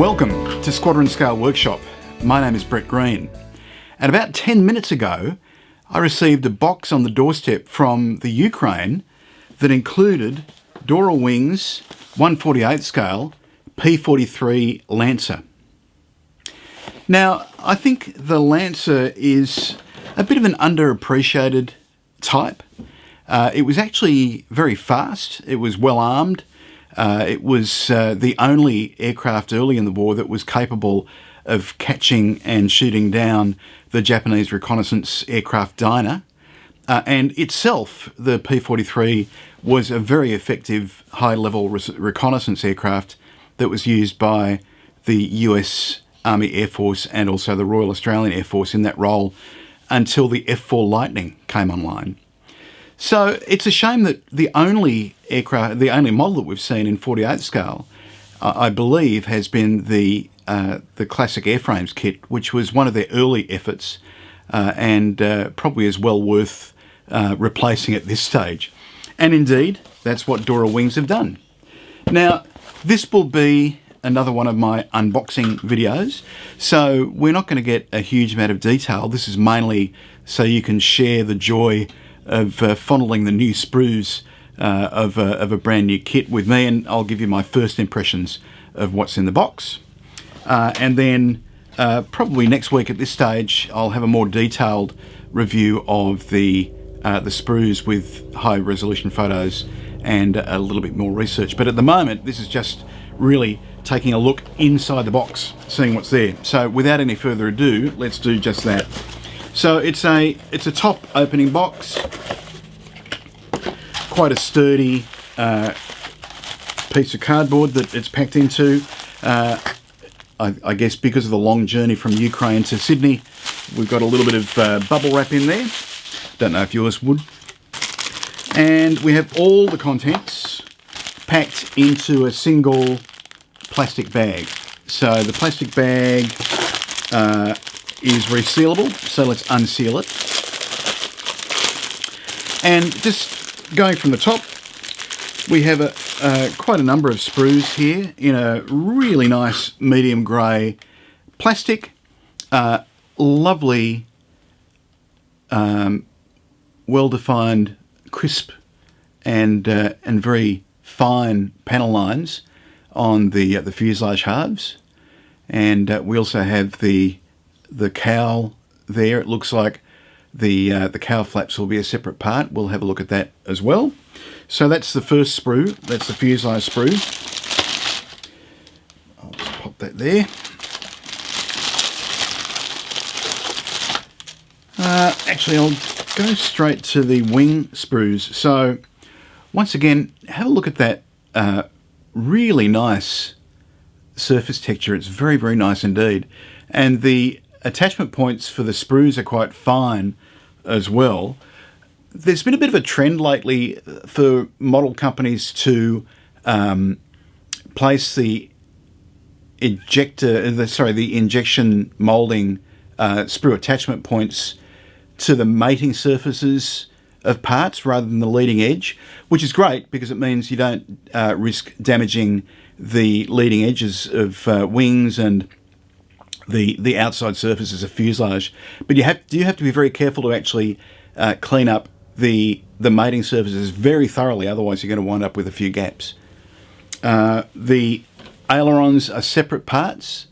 Welcome to Squadron Scale Workshop. My name is Brett Green, and about 10 minutes ago I received a box on the doorstep from the Ukraine that included Dora wings, 1/48 scale, P-43 Lancer. Now, I think the Lancer is a bit of an underappreciated type. It was actually very fast, it was well armed. It was the only aircraft early in the war that was capable of catching and shooting down the Japanese reconnaissance aircraft Dyna. And itself, the P-43 was a very effective high-level reconnaissance aircraft that was used by the US Army Air Force and also the Royal Australian Air Force in that role until the F-4 Lightning came online. So it's a shame that the only model that we've seen in 48 scale, I believe, has been the classic airframes kit, which was one of their early efforts, and probably is well worth replacing at this stage. And indeed, that's what Dora wings have done. Now, this will be another one of my unboxing videos, so we're not going to get a huge amount of detail. This is mainly so you can share the joy of fondling the new sprues of a brand new kit with me, and I'll give you my first impressions of what's in the box. And then probably next week at this stage, I'll have a more detailed review of the sprues with high resolution photos and a little bit more research. But at the moment, this is just really taking a look inside the box, seeing what's there. So without any further ado, let's do just that. So it's a top opening box, quite a sturdy piece of cardboard that it's packed into. I guess because of the long journey from Ukraine to Sydney, we've got a little bit of bubble wrap in there. Don't know if yours would. And we have all the contents packed into a single plastic bag. So the plastic bag is resealable, so let's unseal it. And just going from the top, we have quite a number of sprues here in a really nice medium grey plastic. Lovely, well-defined, crisp and very fine panel lines on the fuselage halves. And we also have the cowl there. It looks like the cowl flaps will be a separate part. We'll have a look at that as well. So that's the first sprue. That's the fuselage sprue. I'll just pop that there. Actually, I'll go straight to the wing sprues. So once again, have a look at that really nice surface texture. It's very, very nice indeed. And the attachment points for the sprues are quite fine as well. There's been a bit of a trend lately for model companies to place the injection molding sprue attachment points to the mating surfaces of parts rather than the leading edge, which is great because it means you don't risk damaging the leading edges of wings and the outside surfaces of fuselage. But you have to be very careful to actually clean up the mating surfaces very thoroughly, otherwise you're going to wind up with a few gaps. The ailerons are separate parts.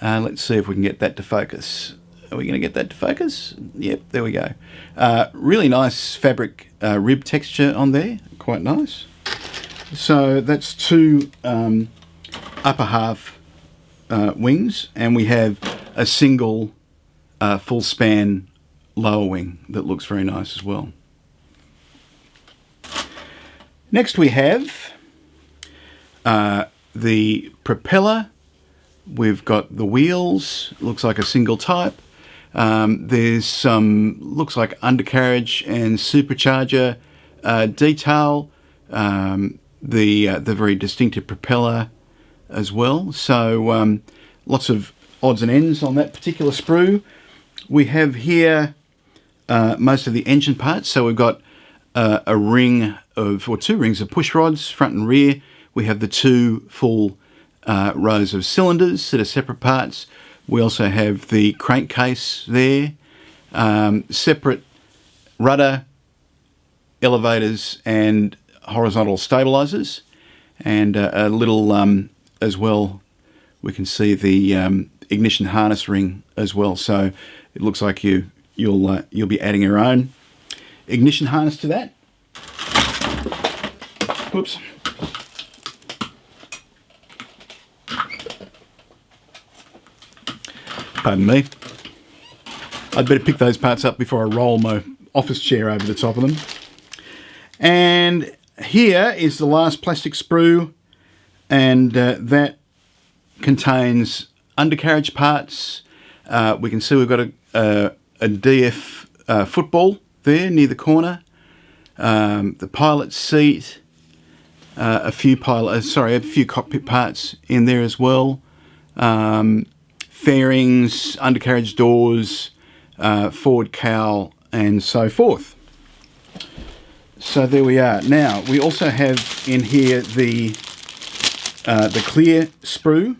Let's see if we can get that to focus. Are we going to get that to focus? Yep, there we go. Really nice fabric rib texture on there, quite nice. So that's two upper half wings, and we have a single full span lower wing that looks very nice as well. Next we have the propeller. We've got the wheels, looks like a single type. There's some, looks like undercarriage and supercharger detail. The very distinctive propeller as well. So lots of odds and ends on that particular sprue. We have here most of the engine parts. So we've got a ring of, or two rings of push rods, front and rear. We have the two full rows of cylinders that are separate parts. We also have the crankcase there, separate rudder, elevators and horizontal stabilizers, and a little as well, we can see the ignition harness ring as well. So it looks like you'll be adding your own ignition harness to that. Whoops. Pardon me. I'd better pick those parts up before I roll my office chair over the top of them. And here is the last plastic sprue, and that contains undercarriage parts. We can see we've got a DF football there near the corner, the pilot seat, a few cockpit parts in there as well, fairings, undercarriage doors, forward cowl, and so forth. So there we are. Now we also have in here the clear sprue,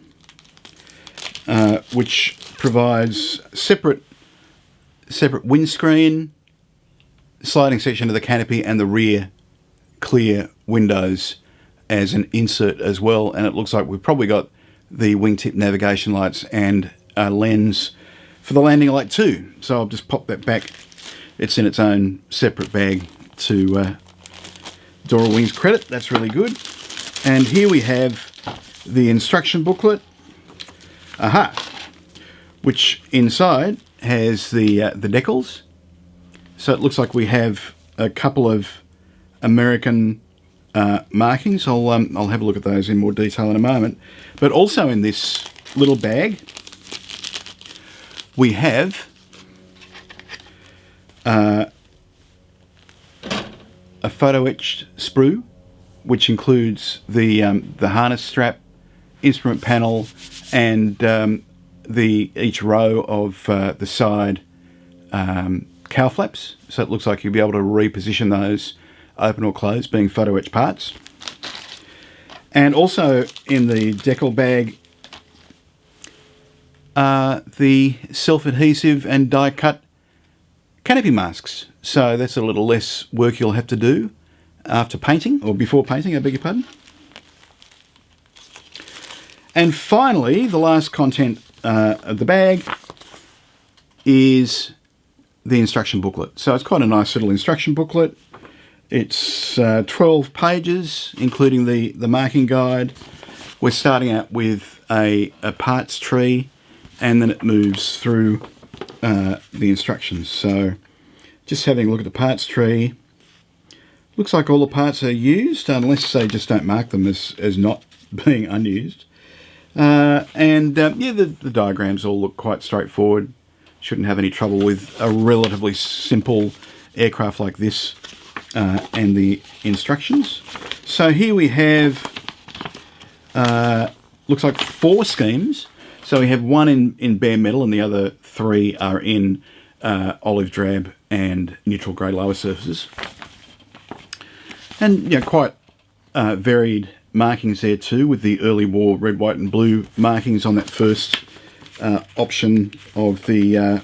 which provides separate windscreen, sliding section of the canopy, and the rear clear windows as an insert as well. And it looks like we've probably got the wingtip navigation lights and a lens for the landing light too. So I'll just pop that back. It's in its own separate bag to Dora Wings credit. That's really good. And here we have the instruction booklet, which inside has the decals. So it looks like we have a couple of American markings. I'll have a look at those in more detail in a moment. But also in this little bag, we have a photo etched sprue, which includes the harness strap, instrument panel, and each row of the side cowl flaps. So it looks like you'll be able to reposition those, open or close, being photo etched parts. And also in the decal bag, the self-adhesive and die-cut canopy masks. So that's a little less work you'll have to do after painting, or before painting, I beg your pardon. And finally, the last content of the bag is the instruction booklet. So it's quite a nice little instruction booklet. It's 12 pages, including the marking guide. We're starting out with a parts tree, and then it moves through the instructions. So just having a look at the parts tree, looks like all the parts are used, unless they just don't mark them as not being unused. Yeah, the diagrams all look quite straightforward. Shouldn't have any trouble with a relatively simple aircraft like this and the instructions. So here we have, looks like 4 schemes. So we have one in bare metal and the other 3 are in olive drab and neutral grey lower surfaces. And quite varied markings there too, with the early war red, white and blue markings on that first option of the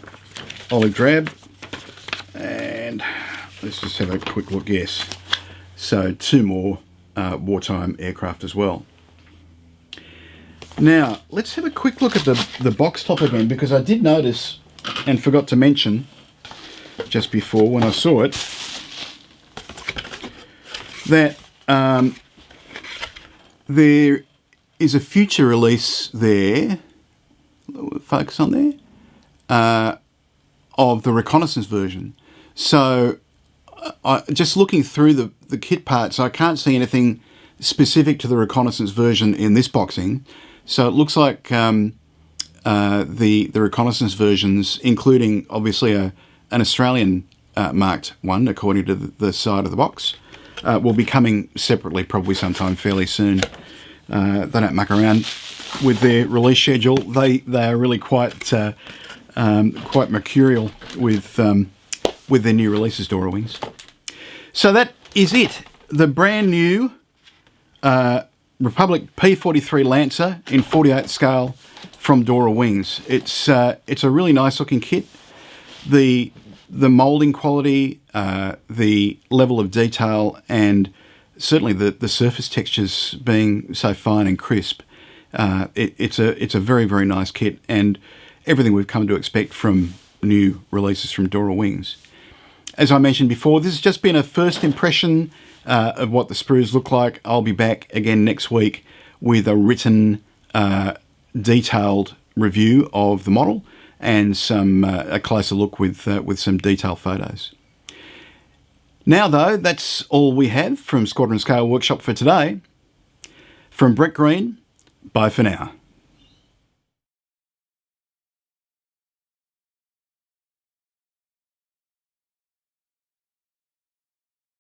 olive drab. And let's just have a quick look. Yes, so 2 more wartime aircraft as well. Now let's have a quick look at the box top again, because I did notice and forgot to mention just before when I saw it that there is a future release there, focus on there, of the reconnaissance version. So just looking through the kit parts, I can't see anything specific to the reconnaissance version in this boxing. So it looks like the reconnaissance versions, including obviously an Australian marked one, according to the side of the box, will be coming separately, probably sometime fairly soon. They don't muck around with their release schedule. They are really quite mercurial with their new releases, Dora Wings. So that is it. The brand new Republic P-43 Lancer in 48 scale from Dora Wings. It's a really nice looking kit. The moulding quality, the level of detail, and certainly the surface textures being so fine and crisp, it's a very, very nice kit, and everything we've come to expect from new releases from Dora Wings. As I mentioned before, this has just been a first impression of what the sprues look like. I'll be back again next week with a written, detailed review of the model and a closer look with some detailed photos. Now, though, that's all we have from Squadron Scale Workshop for today. From Brett Green, bye for now.